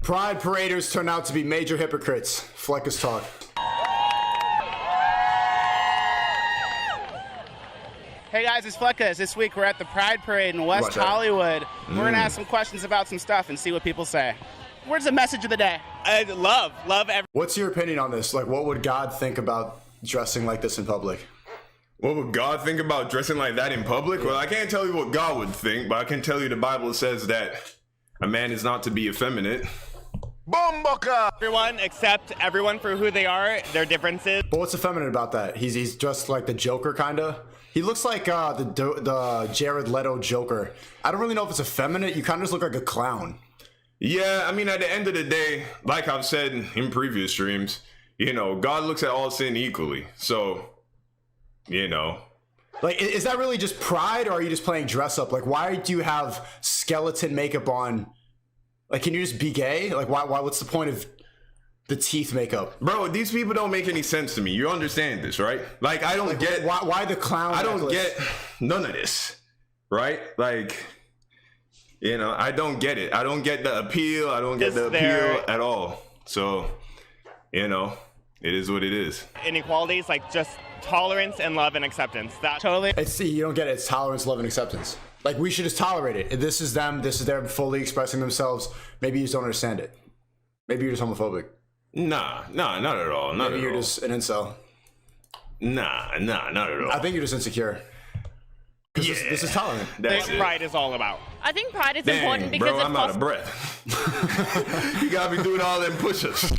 Pride paraders turn out to be major hypocrites. Fleckus talk. Hey guys, it's Fleckus. This week we're at the Pride Parade in West Hollywood. We're gonna ask some questions about some stuff and see what people say. Where's the message of the day? Love everyone. What's your opinion on this? Like, what would God think about dressing like this in public? What would God think about dressing like that in public? Well, I can't tell you what God would think, but I can tell you the Bible says that a man is not to be effeminate. Bomboka! Everyone accept everyone for who they are, their differences. But what's effeminate about that? He's just like the Joker, kinda. He looks like the Jared Leto Joker. I don't really know if it's effeminate. You kind of just look like a clown. Yeah, I mean, at the end of the day, like I've said in previous streams, you know, God looks at all sin equally. So, you know. Like, is that really just pride, or are you just playing dress up? Like, why do you have skeleton makeup on? Like, can you just be gay? Like, why? What's the point of the teeth makeup? Bro, these people don't make any sense to me. You understand this, right? Like, I don't get... Why the clown I don't necklace? get none of this, right? Like, you know, I don't get it. I don't get the appeal. I don't get the appeal at all. So, you know, it is what it is. Inequalities, like just tolerance and love and acceptance. That Totally. You don't get it. It's tolerance, love, and acceptance. Like, we should just tolerate it. This is them. This is them fully expressing themselves. Maybe you just don't understand it. Maybe you're just homophobic. Nah, not at all. Not Maybe at you're all. just an incel. Nah, not at all. I think you're just insecure. Yeah, this is tolerant. that's what pride is all about. I think pride is Dang, important because bro, it I'm out of breath. You got me doing all them push-ups.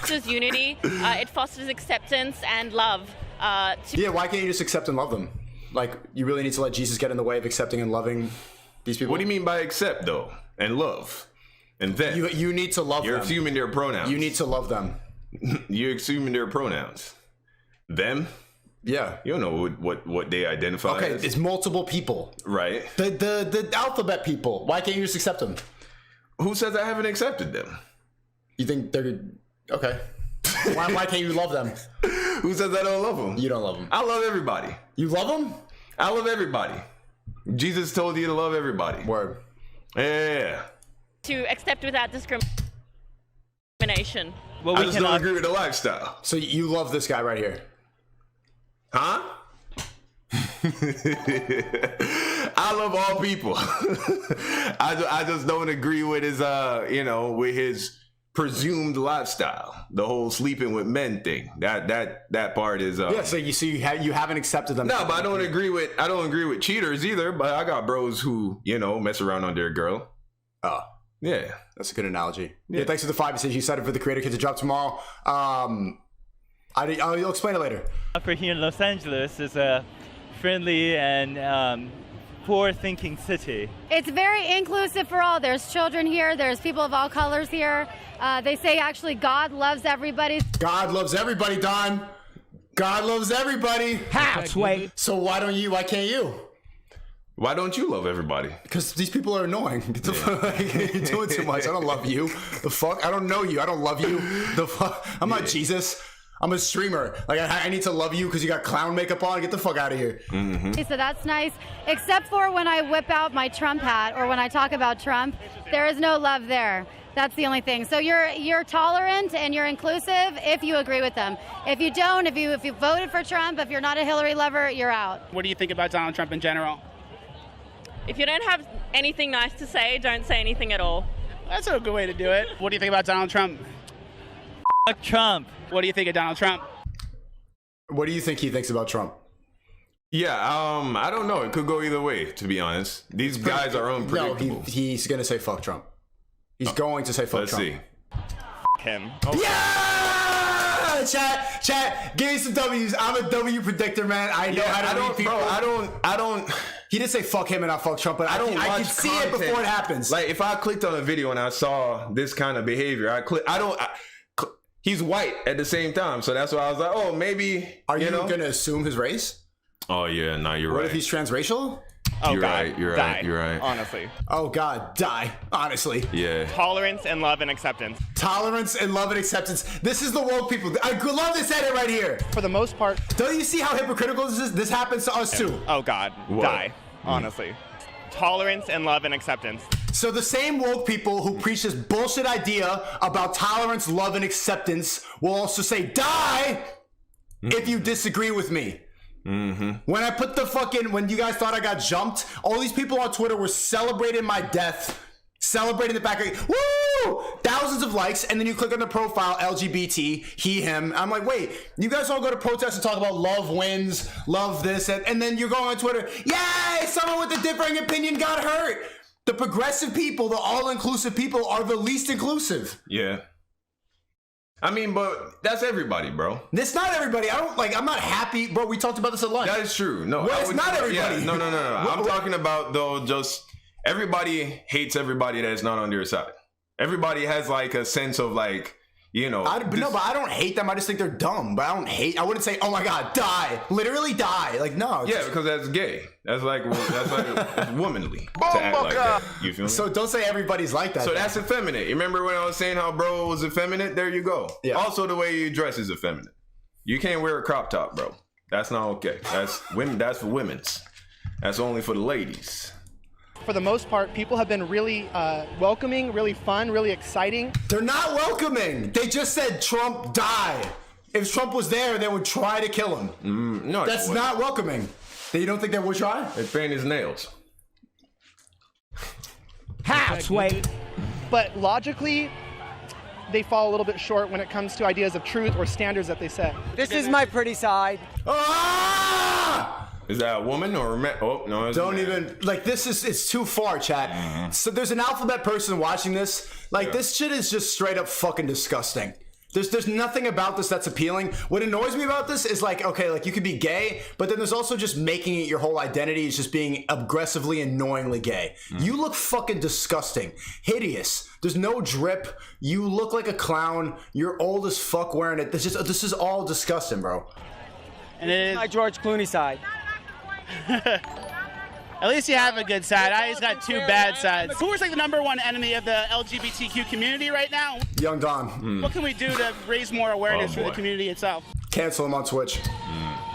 fosters unity, it fosters acceptance and love. Yeah, why can't you just accept and love them? Like, you really need to let Jesus get in the way of accepting and loving these people? What do you mean by accept, though? And love? And then? You need to love You're them. assuming their pronouns. You need to love them. You're assuming their pronouns. Them? Yeah. You don't know what they identify Okay, as. it's multiple people. Right. The alphabet people. Why can't you just accept them? Who says I haven't accepted them? You think they're... Okay. Why can't you love them? Who says I don't love them? You don't love them. I love everybody. You love them? I love everybody. Jesus told you to love everybody. Word. Yeah. to accept without discrimination. Well, I just don't agree with the lifestyle. So you love this guy right here? Huh? I love all people. I just don't agree with his with his presumed lifestyle. The whole sleeping with men thing. That part is Yeah, so you haven't accepted them. No, but I don't agree with cheaters either, but I got bros who, mess around on their girl. Oh. Yeah. That's a good analogy. Yeah, thanks for the 5 message. You said it for the Creator Kids to drop tomorrow. I'll explain it later. For here in Los Angeles is a friendly and forward-thinking city. It's very inclusive for all. There's children here. There's people of all colors here. They say actually God loves everybody. God loves everybody, Don. God loves everybody. How, Sway? So why can't you? Why don't you love everybody? Because these people are annoying. Get the fuck, you're doing too much. I don't love you. The fuck? I don't know you. I don't love you. The fuck? I'm not Jesus. I'm a streamer. Like, I need to love you because you got clown makeup on. Get the fuck out of here. Mm-hmm. So that's nice. Except for when I whip out my Trump hat or when I talk about Trump, there is no love there. That's the only thing. So you're tolerant and you're inclusive if you agree with them. If you don't, if you voted for Trump, if you're not a Hillary lover, you're out. What do you think about Donald Trump in general? If you don't have anything nice to say, don't say anything at all. That's a good way to do it. What do you think about Donald Trump? Fuck Trump. What do you think of Donald Trump? What do you think he thinks about Trump? Yeah, I don't know. It could go either way, to be honest. These guys are unpredictable. No, he's going to say fuck Trump. He's going to say fuck Let's Trump. see. Him. Okay. Yeah! Chat, give me some W's. I'm a W predictor, man. I know how to read people. I don't. He didn't say fuck him and not fuck Trump, but I can see it before it happens. Like, if I clicked on a video and I saw this kind of behavior, he's white at the same time, so that's why I was like, oh, maybe. Are you going to assume his race? Oh yeah, no, you're right. What if he's transracial? Oh, you're God, right. You're die, right. You're right. Honestly. Oh God, die. Honestly. Yeah. Tolerance and love and acceptance. Tolerance and love and acceptance. This is the woke people. I love this edit right here. For the most part. Don't you see how hypocritical this is? This happens to us too. Oh God, What? die. Honestly. Tolerance and love and acceptance. So the same woke people who preach this bullshit idea about tolerance, love, and acceptance will also say, die if you disagree with me. When I put when you guys thought I got jumped, all these people on Twitter were celebrating my death, celebrating the fact that, woo! Thousands of likes, and then you click on the profile, LGBT, he, him. I'm like, wait, you guys all go to protests and talk about love wins, love this, and then you're going on Twitter, yay, someone with a differing opinion got hurt. The progressive people, the all-inclusive people are the least inclusive. Yeah. I mean, but that's everybody, bro. It's not everybody. I'm not happy, bro. We talked about this at lunch. That is true. No, well, it's not everybody. Yeah, no. I'm talking about, though, just everybody hates everybody that's not on their side. Everybody has, like, a sense of, like, you know. But I don't hate them. I just think they're dumb. But I wouldn't say, oh my God, die. Literally die. Like, no. Yeah, because that's gay. That's like it's womanly to act like that. You feel me? So don't say everybody's like that. So that's effeminate. You remember when I was saying how bro was effeminate? There you go. Yeah. Also, the way you dress is effeminate. You can't wear a crop top, bro. That's not okay. That's women. That's for women's. That's only for the ladies. For the most part, people have been really welcoming, really fun, really exciting. They're not welcoming. They just said Trump die. If Trump was there, they would try to kill him. No, that's not welcoming. You don't think they would try? They paint his nails. Halfway. But logically, they fall a little bit short when it comes to ideas of truth or standards that they set. This is my pretty side. Ah! Is that a woman or a man? Oh, no. It's Don't even, like, it's too far, chat. So there's an alphabet person watching this. Like, this shit is just straight up fucking disgusting. There's nothing about this that's appealing. What annoys me about this is, like, okay, like, you could be gay, but then there's also just making it your whole identity is just being aggressively, annoyingly gay. You look fucking disgusting. Hideous. There's no drip. You look like a clown. You're old as fuck wearing it. This is all disgusting, bro. And it is My George Clooney side. At least you have a good side. I just got two bad sides. Who is like the #1 enemy of the LGBTQ community right now? Young Don. What can we do to raise more awareness for the community itself? Cancel him on Twitch.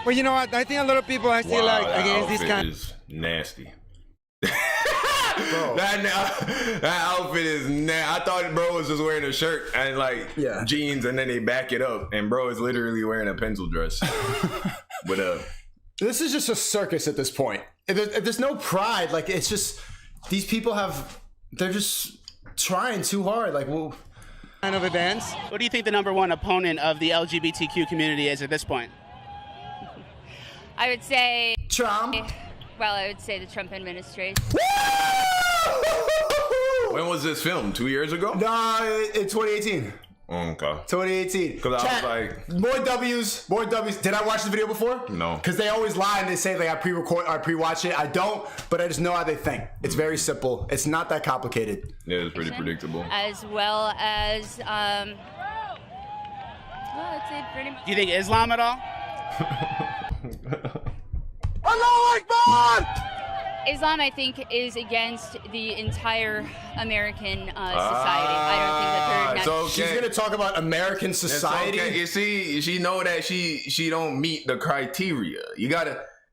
Well, you know what? I think a lot of people are still like against this kind. Is nasty. That outfit is I thought bro was just wearing a shirt and like jeans, and then they back it up, and bro is literally wearing a pencil dress. But this is just a circus at this point. There's no pride. Like, it's just these people they're just trying too hard. Like, well, kind of events. What do you think the #1 opponent of the LGBTQ community is at this point? I would say Trump. Well, I would say the Trump administration. When was this filmed? 2 years ago? No, in 2018. Okay. 2018. Because I was like, more W's. Did I watch the video before? No. Because they always lie and they say like I pre-watch it. I don't, but I just know how they think. It's very simple. It's not that complicated. Yeah, it's pretty predictable. As well as, well, I'd say pretty much. Do you think Islam at all? Allahu Akbar! Islam, I think, is against the entire American society. I don't think that they're okay. She's gonna talk about American society. Okay. You see, she know that she don't meet the criteria.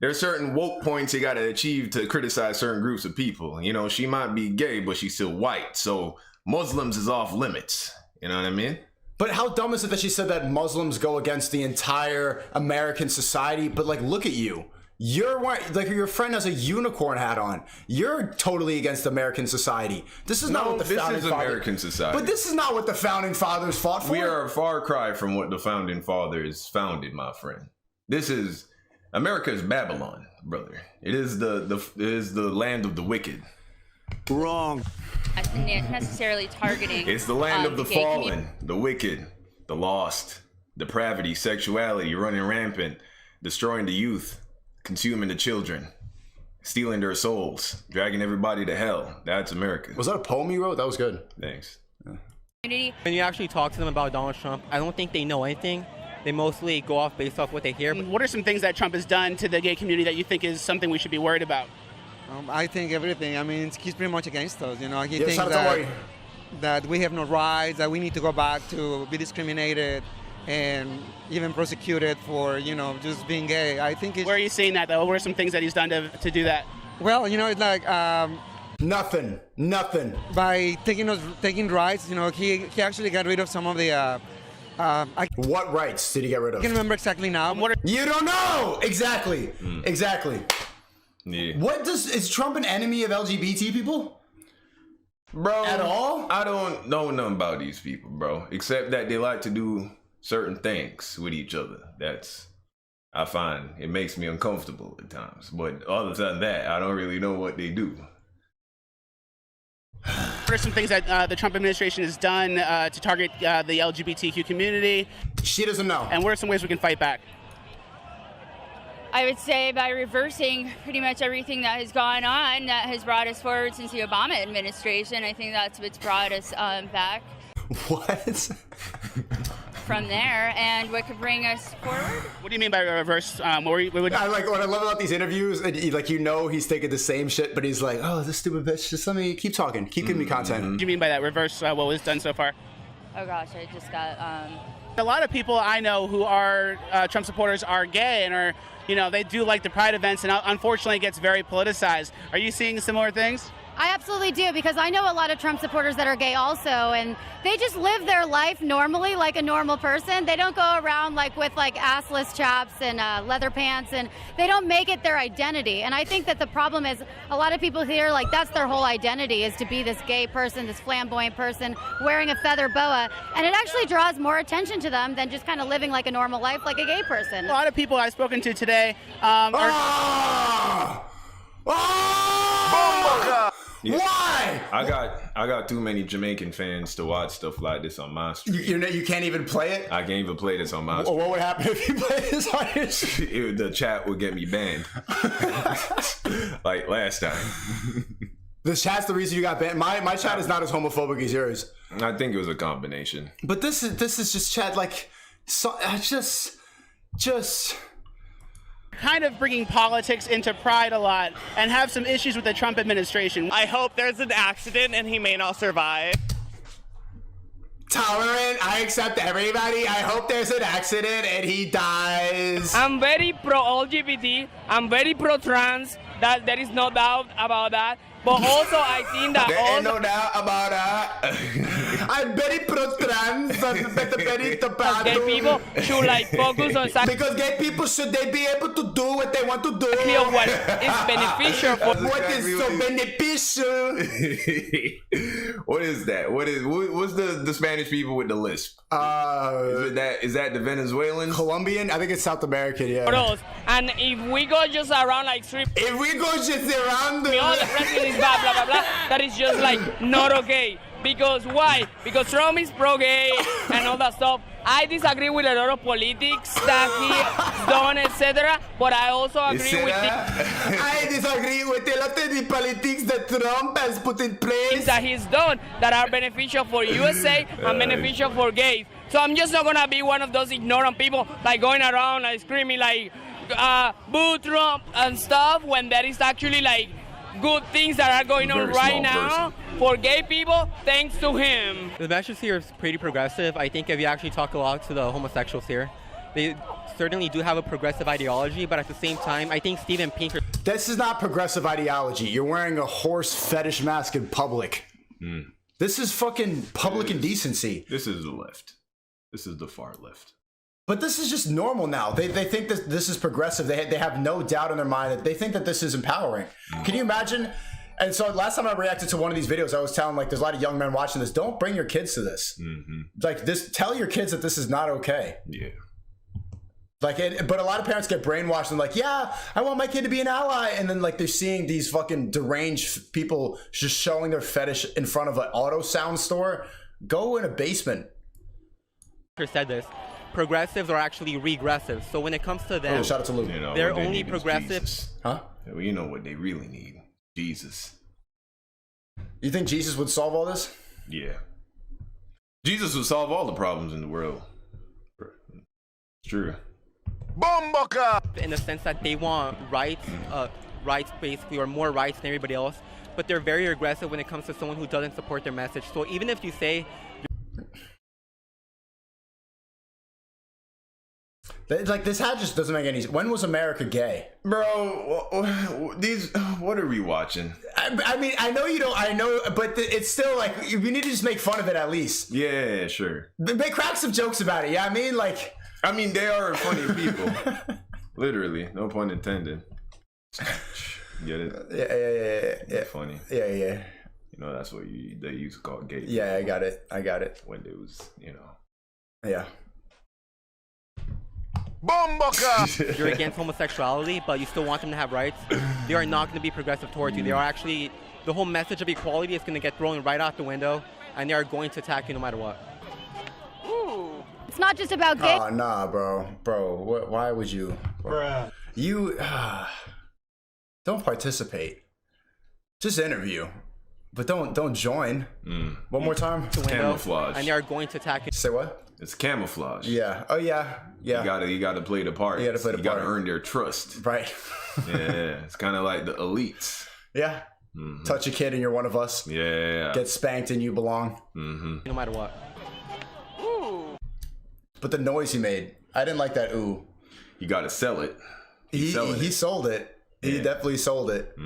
There's certain woke points you gotta achieve to criticize certain groups of people. You know, she might be gay, but she's still white. So Muslims is off limits. You know what I mean? But how dumb is it that she said that Muslims go against the entire American society? But like, look at you. You're like your friend has a unicorn hat on. You're totally against American society. This is not what the founding fathers. American society. But this is not what the founding fathers fought for. We are a far cry from what the founding fathers founded, my friend. This is America is Babylon, brother. It is the land of the wicked. Wrong. not necessarily targeting. It's the land of the fallen, community. the wicked, the lost, depravity, sexuality running rampant, destroying the youth, consuming the children, stealing their souls, dragging everybody to hell. That's America. Was that a poem you wrote? That was good. Thanks. When you actually talk to them about Donald Trump, I don't think they know anything. They mostly go off based off what they hear. What are some things that Trump has done to the gay community that you think is something we should be worried about? I think everything. I mean, he's pretty much against us. You know, he Yes, thinks don't worry. that we have no rights, that we need to go back to be discriminated and even prosecuted for, you know, just being gay. I think it's... Where are you seeing that, though? What are some things that he's done to do that? Well, you know, it's like... Nothing. By taking rights, you know, he actually got rid of some of the. What rights did he get rid of? I can't remember exactly now. You don't know exactly. Yeah. Is Trump an enemy of LGBT people? Bro, at all? I don't know nothing about these people, bro. Except that they like to do certain things with each other. I find it makes me uncomfortable at times. But other than that, I don't really know what they do. What are some things that the Trump administration has done to target the LGBTQ community? She doesn't know. And what are some ways we can fight back? I would say by reversing pretty much everything that has gone on that has brought us forward since the Obama administration. I think that's what's brought us back. What? From there, and what could bring us forward? What do you mean by reverse? I like what I love about these interviews, and he's thinking the same shit, but he's like, "Oh, this stupid bitch. Just let me keep talking, keep giving me content." What do you mean by that? Reverse what was done so far? Oh gosh, I just got. A lot of people I know who are Trump supporters are gay and are, they do like the Pride events, and unfortunately it gets very politicized. Are you seeing similar things? I absolutely do, because I know a lot of Trump supporters that are gay also, and they just live their life normally like a normal person. They don't go around with assless chaps and leather pants, and they don't make it their identity. And I think that the problem is a lot of people here, that's their whole identity, is to be this gay person, this flamboyant person wearing a feather boa, and it actually draws more attention to them than just kind of living like a normal life like a gay person. A lot of people I've spoken to today Yeah. Why? I got too many Jamaican fans to watch stuff like this on my stream. You can't even play it? I can't even play this on my stream. What would happen if you played this on your stream? The chat would get me banned. Like last time. The chat's the reason you got banned? My chat is not as homophobic as yours. I think it was a combination. But this is just chat just kind of bringing politics into Pride a lot and have some issues with the Trump administration. I hope there's an accident and he may not survive. Tolerant, I accept everybody. I hope there's an accident and he dies. I'm very pro-LGBT. I'm very pro-trans. That there is no doubt about that. But also, I think that there ain't no doubt about that. I'm very pro-trans. Gay people should focus on because gay people should be able to do what they want to do. What is beneficial for what is so beneficial? What is that? What's the Spanish people with the lisp? Is that the Venezuelan? Colombian? I think it's South American. Yeah. And if we go just around if we go just around the president is blah blah blah blah, that is just not okay. Because why? Because Trump is pro-gay and all that stuff. I disagree with a lot of politics that he's done, etc. But I also agree with I disagree with a lot of the politics that Trump has put in place that he's done that are beneficial for USA and beneficial for gays. So I'm just not gonna be one of those ignorant people going around screaming boo Trump and stuff when there is actually good things that are going on right now for gay people, thanks to him. The message here is pretty progressive. I think if you actually talk a lot to the homosexuals here, they certainly do have a progressive ideology, but at the same time, I think Steven Pinker... This is not progressive ideology. You're wearing a horse fetish mask in public. This is fucking public indecency. This is the left. This is the far left. But this is just normal now. They think that this is progressive. They have no doubt in their mind that they think that this is empowering. Can you imagine? And so last time I reacted to one of these videos, I was telling there's a lot of young men watching this. Don't bring your kids to this. Tell your kids that this is not okay. Yeah. But a lot of parents get brainwashed and yeah, I want my kid to be an ally. And then they're seeing these fucking deranged people just showing their fetish in front of an auto sound store. Go in a basement. Said this. Progressives are actually regressive. So when it comes to them, shout out to Luke. They're only progressive. Huh? Well, you know what they really need. Jesus. You think Jesus would solve all this? Yeah. Jesus would solve all the problems in the world. It's true. Bomboka! In the sense that they want rights, rights basically, or more rights than everybody else. But they're very aggressive when it comes to someone who doesn't support their message. So even if you say... Like, this hat just doesn't make any sense. When was America gay? Bro, what are we watching? I mean, I know you don't, I know, but it's still like, we need to just make fun of it at least. Yeah, sure. Make crack some jokes about it, yeah? I mean, like... I mean, they are funny people. Literally, no pun intended. Get it? Yeah. Funny. Yeah. You know, that's what they used to call gay. Yeah, I got it. When it was, you know. Yeah. Bomboka! You're against homosexuality, but you still want them to have rights. They are not going to be progressive towards you. They are actually, the whole message of equality is going to get thrown right out the window, and they are going to attack you no matter what. It's not just about gay. Oh, nah, bro. Why would you? Bruh. You don't participate. Just interview. But don't join. One more time. The window, camouflage. And they are going to attack you. Say what? It's camouflage. Yeah. Oh yeah. You gotta play the part. You gotta play the part. You gotta earn their trust. Right. Yeah. It's kind of like the elites. Yeah. Touch a kid and you're one of us. Yeah. Get spanked and you belong. No matter what. But the noise he made, I didn't like that. Ooh. You gotta sell it. He sold it. He definitely sold it.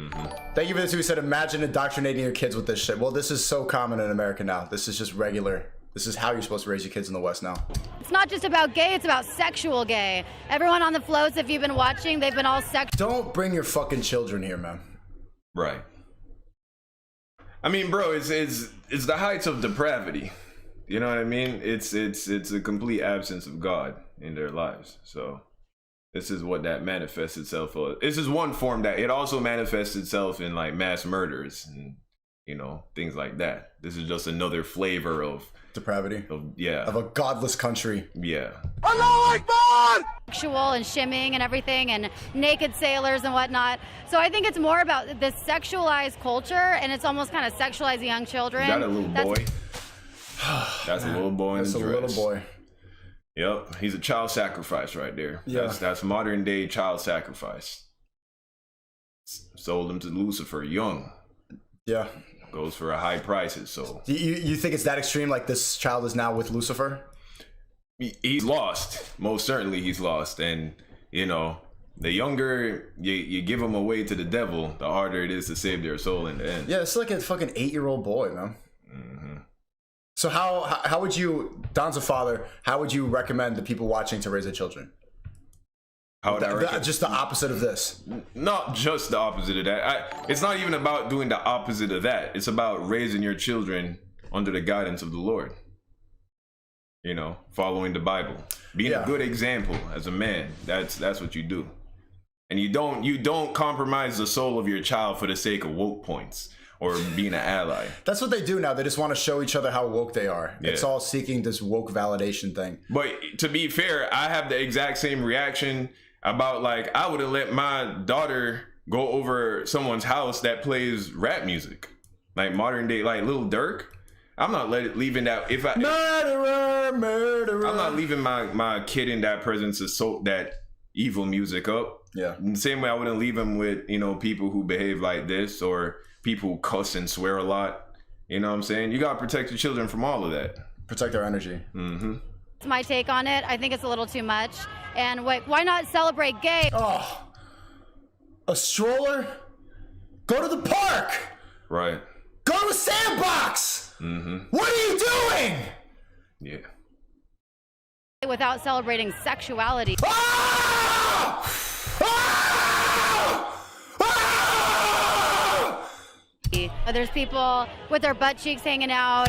Thank you for this. Who said, imagine indoctrinating your kids with this shit. Well, this is so common in America now. This is just regular. This is how you're supposed to raise your kids in the West now. It's not just about gay, it's about sexual gay. Everyone on the floats, if you've been watching, they've been all sexual. Don't bring your fucking children here, man. Right. I mean, bro, it's the heights of depravity. You know what I mean? It's a complete absence of God in their lives. So this is what that manifests itself. This is one form that it also manifests itself in, like, mass murders and, you know, things like that. This is just another flavor of depravity. Of a godless country. Yeah. Allahu Akbar! Sexual and shimming and everything and naked sailors and whatnot. So I think it's more about this sexualized culture, and it's almost kind of sexualizing young children. Is that a little boy? That's a little boy in the dress. That's a little boy. Yep, he's a child sacrifice right there. Yeah. That's modern day child sacrifice. Sold him to Lucifer young. Yeah. Goes for a high prices. So you think it's that extreme? Like, this child is now with Lucifer? He's lost. Most certainly he's lost. And, you know, the younger you give them away to the devil, the harder it is to save their soul in the end. Yeah, it's like a fucking 8-year-old boy, man. So how would you, Don's a father, how would you recommend the people watching to raise their children? How would I recommend? Just the opposite of this. Not just the opposite of that. It's not even about doing the opposite of that. It's about raising your children under the guidance of the Lord. You know, following the Bible, being a good example as a man. That's what you do. And you don't compromise the soul of your child for the sake of woke points or being an ally. That's what they do now. They just want to show each other how woke they are. Yeah. It's all seeking this woke validation thing. But to be fair, I have the exact same reaction about, like, I wouldn't let my daughter go over someone's house that plays rap music, like modern day, like Lil Durk. I'm not leaving that. Murderer. I'm not leaving my kid in that presence to soak that evil music up. Yeah. In the same way, I wouldn't leave him with, you know, people who behave like this or people who cuss and swear a lot. You know what I'm saying? You gotta protect your children from all of that. Protect their energy. It's my take on it. I think it's a little too much. And why not celebrate gay? Oh, a stroller? Go to the park. Right. Go to a sandbox. What are you doing? Yeah. Without celebrating sexuality. There's people with their butt cheeks hanging out.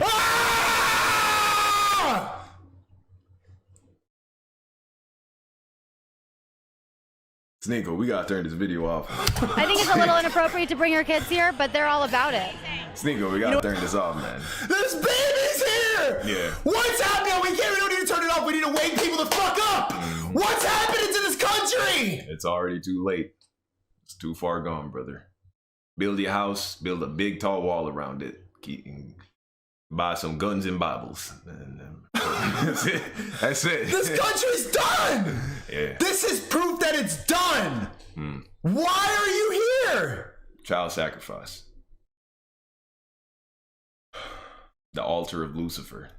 SNEAKO, we gotta turn this video off. I think it's a little inappropriate to bring your kids here, but they're all about it. SNEAKO, we gotta turn this off, man. This baby's here! Yeah. What's happening? We don't need to turn it off. We need to wake people the fuck up! What's happening to this country? It's already too late. It's too far gone, brother. Build your house, build a big tall wall around it. Buy some guns and Bibles. That's it. That's it. This country's done! Yeah. This is proof that it's done! Why are you here? Child sacrifice. The altar of Lucifer.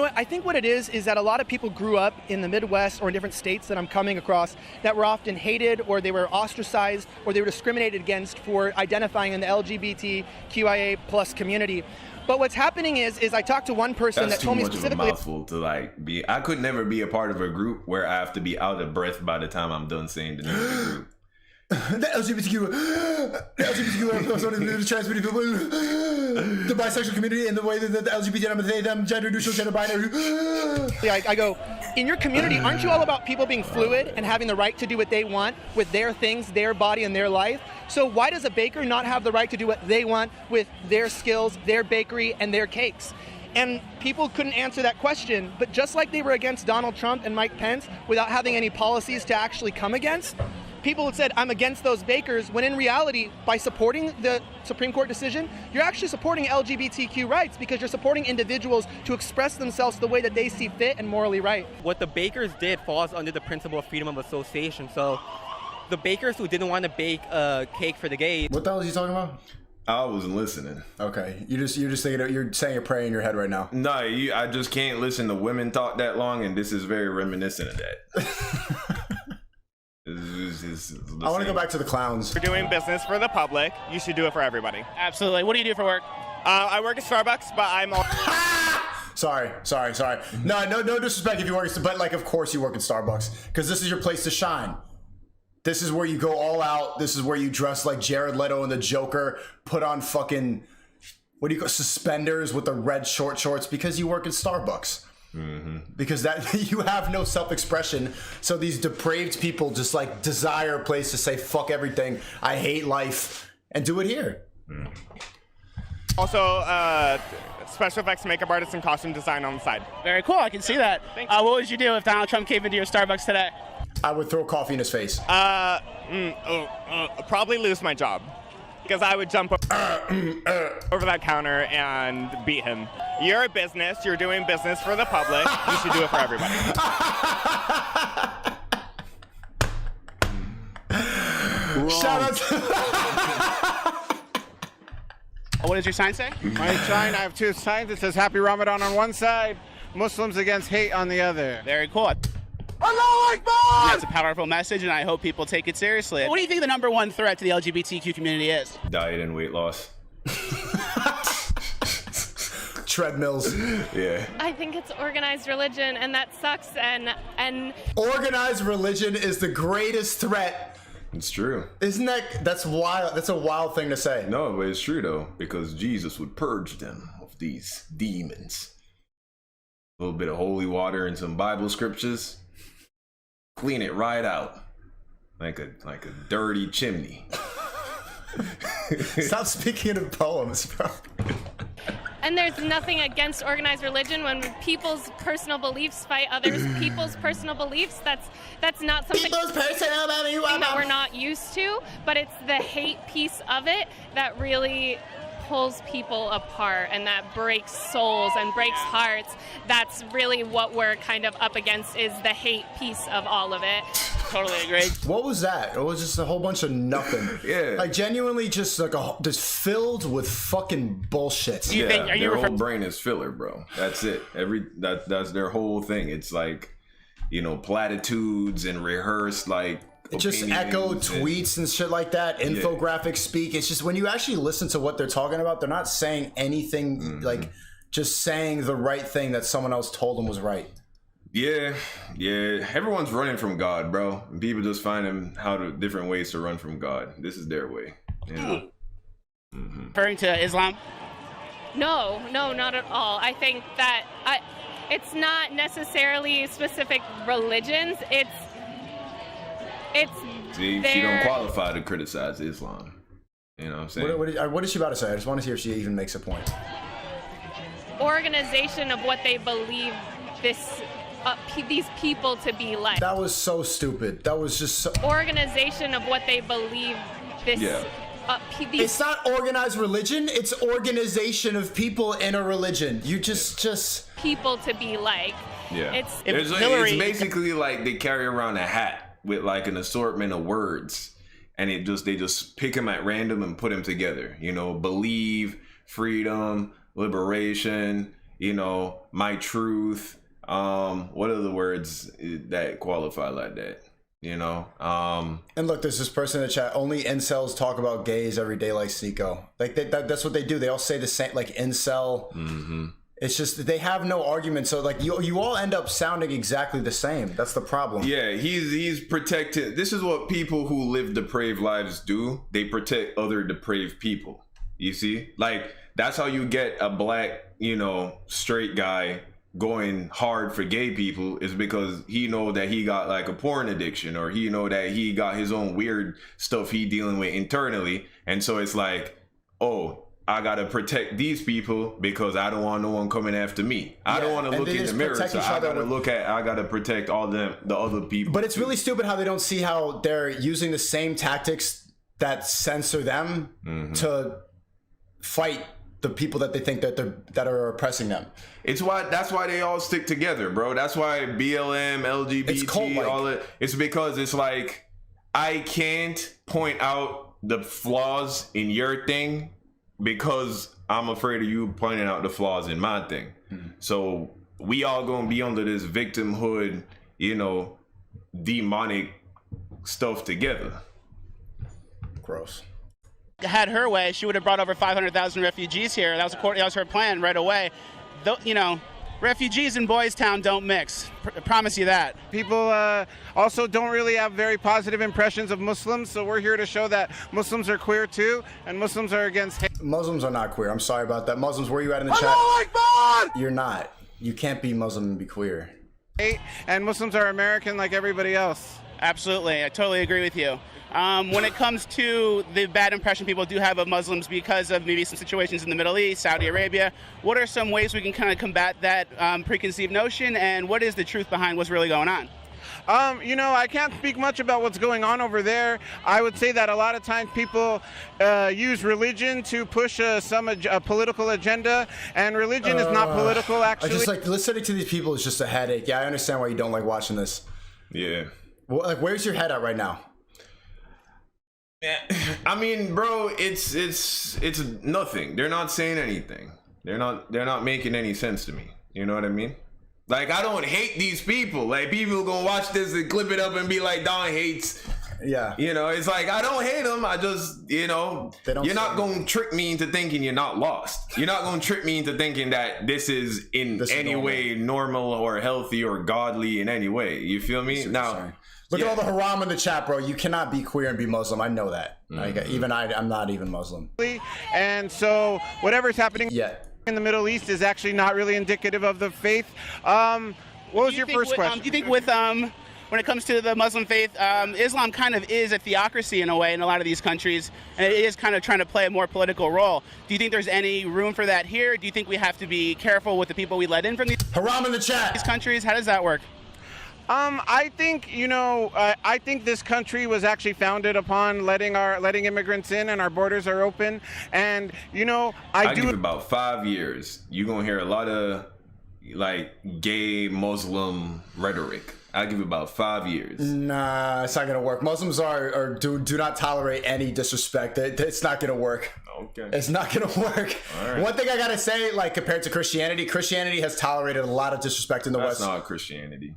I think what it is that a lot of people grew up in the Midwest or in different states that I'm coming across that were often hated, or they were ostracized, or they were discriminated against for identifying in the LGBTQIA plus community. But what's happening is I talked to one person that told me specifically. That's too much of a mouthful to be. I could never be a part of a group where I have to be out of breath by the time I'm done saying the name of the group. The LGBTQ, trans people, the bisexual community, and the way that the LGBT, they, them, gender neutral, gender binary. I go, in your community, aren't you all about people being fluid and having the right to do what they want with their things, their body, and their life? So why does a baker not have the right to do what they want with their skills, their bakery, and their cakes? And people couldn't answer that question, but just like they were against Donald Trump and Mike Pence without having any policies to actually come against, people had said, I'm against those bakers, when in reality, by supporting the Supreme Court decision, you're actually supporting LGBTQ rights because you're supporting individuals to express themselves the way that they see fit and morally right. What the bakers did falls under the principle of freedom of association. So the bakers who didn't want to bake a cake for the gays. What the hell is he talking about? I wasn't listening. Okay, you're just thinking, you're saying a prayer in your head right now. No, I just can't listen to women talk that long, and this is very reminiscent of that. I want to go back to the clowns. You're doing business for the public. You should do it for everybody. Absolutely. What do you do for work? I work at Starbucks, but I'm all... Sorry. No disrespect if you work, but like, of course you work at Starbucks because this is your place to shine. This is where you go all out. This is where you dress like Jared Leto and the Joker, put on fucking, what do you call, suspenders with the red short shorts because you work at Starbucks. Mm-hmm. Because that you have no self-expression, so these depraved people just like desire a place to say fuck everything, I hate life, and do it here. Also, special effects makeup artist and costume design on the side. Very cool. I can see that. What would you do if Donald Trump came into your Starbucks today? I would throw coffee in his face. Probably lose my job. Because I would jump over that counter and beat him. You're a business. You're doing business for the public. You should do it for everybody. Shout out to What does your sign say? My sign, I have two signs. It says Happy Ramadan on one side, Muslims against hate on the other. Very cool. That's a powerful message, and I hope people take it seriously. What do you think the number one threat to the LGBTQ community is? Diet and weight loss. Treadmills. Yeah. I think it's organized religion, and that sucks. And Organized religion is the greatest threat. It's true. Isn't that's wild? That's a wild thing to say. No, but it's true though, because Jesus would purge them of these demons. A little bit of holy water and some Bible scriptures. Clean it right out, like a dirty chimney. Stop speaking in poems, bro. And there's nothing against organized religion when people's personal beliefs fight others' people's personal beliefs. That's not something that we're not used to, but it's the hate piece of it that really pulls people apart and that breaks souls and breaks hearts. That's really what we're kind of up against, is the hate piece of all of it. Totally agree. What was that? It was just a whole bunch of nothing. Yeah. Like genuinely just like just filled with fucking bullshit. Their whole brain is filler, bro. That's it. That's their whole thing. It's like, platitudes and rehearsed like just echo tweets and shit like that, infographic speak. It's just when you actually listen to what they're talking about, they're not saying anything like just saying the right thing that someone else told them was right. Yeah. Everyone's running from God, bro. People just find different ways to run from God. This is their way. Referring to Islam? No, not at all. I think that it's not necessarily specific religions. See, she don't qualify to criticize Islam. You know what I'm saying? What is she about to say? I just want to see if she even makes a point. Organization of what they believe these people to be like. That was so stupid. That was just so... Organization of what they believe it's not organized religion. It's organization of people in a religion. You just people to be like. Yeah. It's basically like they carry around a hat with like an assortment of words, and they just pick them at random and put them together. Believe, freedom, liberation, you know, my truth. What are the words that qualify like that? You know, and look, there's this person in the chat. Only incels talk about gays every day, like SNEAKO. Like that's what they do. They all say the same, like incel. Mm-hmm. It's just they have no argument. So like you all end up sounding exactly the same. That's the problem. Yeah, he's protected. This is what people who live depraved lives do. They protect other depraved people. You see, like that's how you get a black, you know, straight guy going hard for gay people, is because he know that he got like a porn addiction, or he know that he got his own weird stuff he dealing with internally, and so it's like, oh, I gotta protect these people because I don't want no one coming after me. I don't want to look in the mirror, so I gotta protect all the other people. But it's really stupid how they don't see how they're using the same tactics that censor them to fight the people that they think that are oppressing them. That's why they all stick together, bro. That's why BLM, LGBT, all that. It's because it's like, I can't point out the flaws in your thing because I'm afraid of you pointing out the flaws in my thing. So we all gonna be under this victimhood, you know, demonic stuff together. Gross. Had her way, she would have brought over 500,000 refugees here. That was her plan right away. You know, refugees in Boys Town don't mix. Promise you that. People also don't really have very positive impressions of Muslims, so we're here to show that Muslims are queer too, and Muslims are against hate. Muslims are not queer. I'm sorry about that. Muslims, where are you at in the chat? You're not. You can't be Muslim and be queer. And Muslims are American like everybody else. Absolutely, I totally agree with you. When it comes to the bad impression people do have of Muslims because of maybe some situations in the Middle East, Saudi Arabia, what are some ways we can kind of combat that preconceived notion, and what is the truth behind what's really going on? You know, I can't speak much about what's going on over there. I would say that a lot of times people use religion to push a political agenda, and religion is not political, actually. I just like listening to these people is just a headache. Yeah, I understand why you don't like watching this. Yeah. Well, like, where's your head at right now? I mean, bro, it's nothing. They're not saying anything. They're not making any sense to me. You know what I mean? Like, I don't hate these people. Like, people gonna watch this and clip it up and be like, Don hates. Yeah. You know, it's like, I don't hate them. I just, you know, you're not gonna trick me into thinking you're not lost. You're not gonna trick me into thinking that this is in any way normal or healthy or godly in any way. You feel me? Now, look at all the haram in the chat, bro. You cannot be queer and be Muslim. I know that. Like, even I'm not even Muslim. And so whatever's happening in the Middle East is actually not really indicative of the faith. What was your first question? Do you think with when it comes to the Muslim faith, Islam kind of is a theocracy in a way in a lot of these countries, and it is kind of trying to play a more political role. Do you think there's any room for that here? Do you think we have to be careful with the people we let in from these haram in the chat? These countries? How does that work? I think, you know, I think this country was actually founded upon letting immigrants in, and our borders are open. And, you know, I do give it about 5 years. You're going to hear a lot of like gay Muslim rhetoric. I give it about 5 years. Nah, it's not going to work. Muslims do not tolerate any disrespect. It's not going to work. Okay. It's not going to work. All right. One thing I got to say, like, compared to Christianity has tolerated a lot of disrespect in the West. That's not Christianity.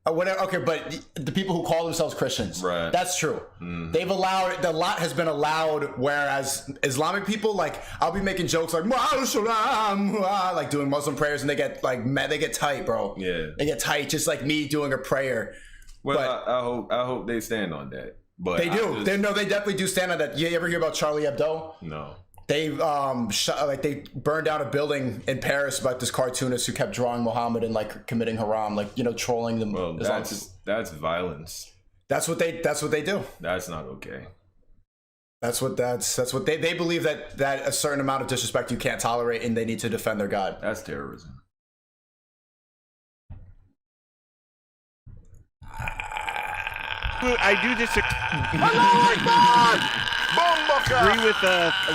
Whatever. Okay, but the people who call themselves Christians, right? That's true. They've allowed a lot has been allowed, whereas Islamic people, like, I'll be making jokes like like doing Muslim prayers, and they get like they get tight, bro. Yeah, they get tight, just like me doing a prayer. Well, but I hope they stand on that. But they do. They definitely do stand on that. You ever hear about Charlie Hebdo? No. They they burned down a building in Paris about this cartoonist who kept drawing Muhammad and like committing haram, like, you know, trolling them. Well, that's violence. That's what they do. That's not okay. That's what they believe, that a certain amount of disrespect you can't tolerate, and they need to defend their God. That's terrorism. I do disagree.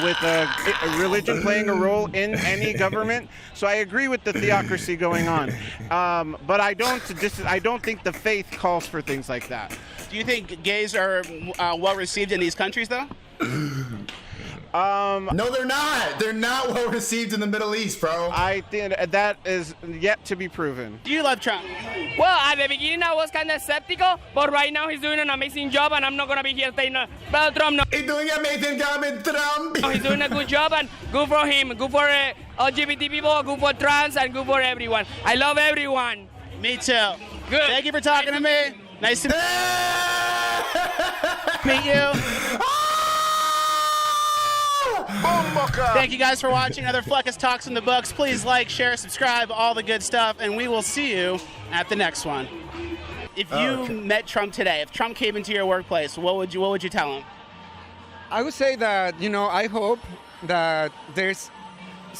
With religion playing a role in any government, so I agree with the theocracy going on, but I don't think the faith calls for things like that. Do you think gays are well received in these countries, though? No, they're not. They're not well received in the Middle East, bro. I think that is yet to be proven. Do you love Trump? Well, at the beginning I was kind of skeptical, but right now he's doing an amazing job, and I'm not gonna be here saying, "Well, Trump, no." He's doing an amazing job with Trump. He's doing a good job, and good for him. Good for LGBT people, good for trans, and good for everyone. I love everyone. Me too. Good. Thank you for talking to me. Nice to meet you. Thank you guys for watching another Fleckus Talks in the Books. Please like, share, subscribe, all the good stuff, and we will see you at the next one. If you met Trump today, if Trump came into your workplace, what would you tell him? I would say that, I hope that there's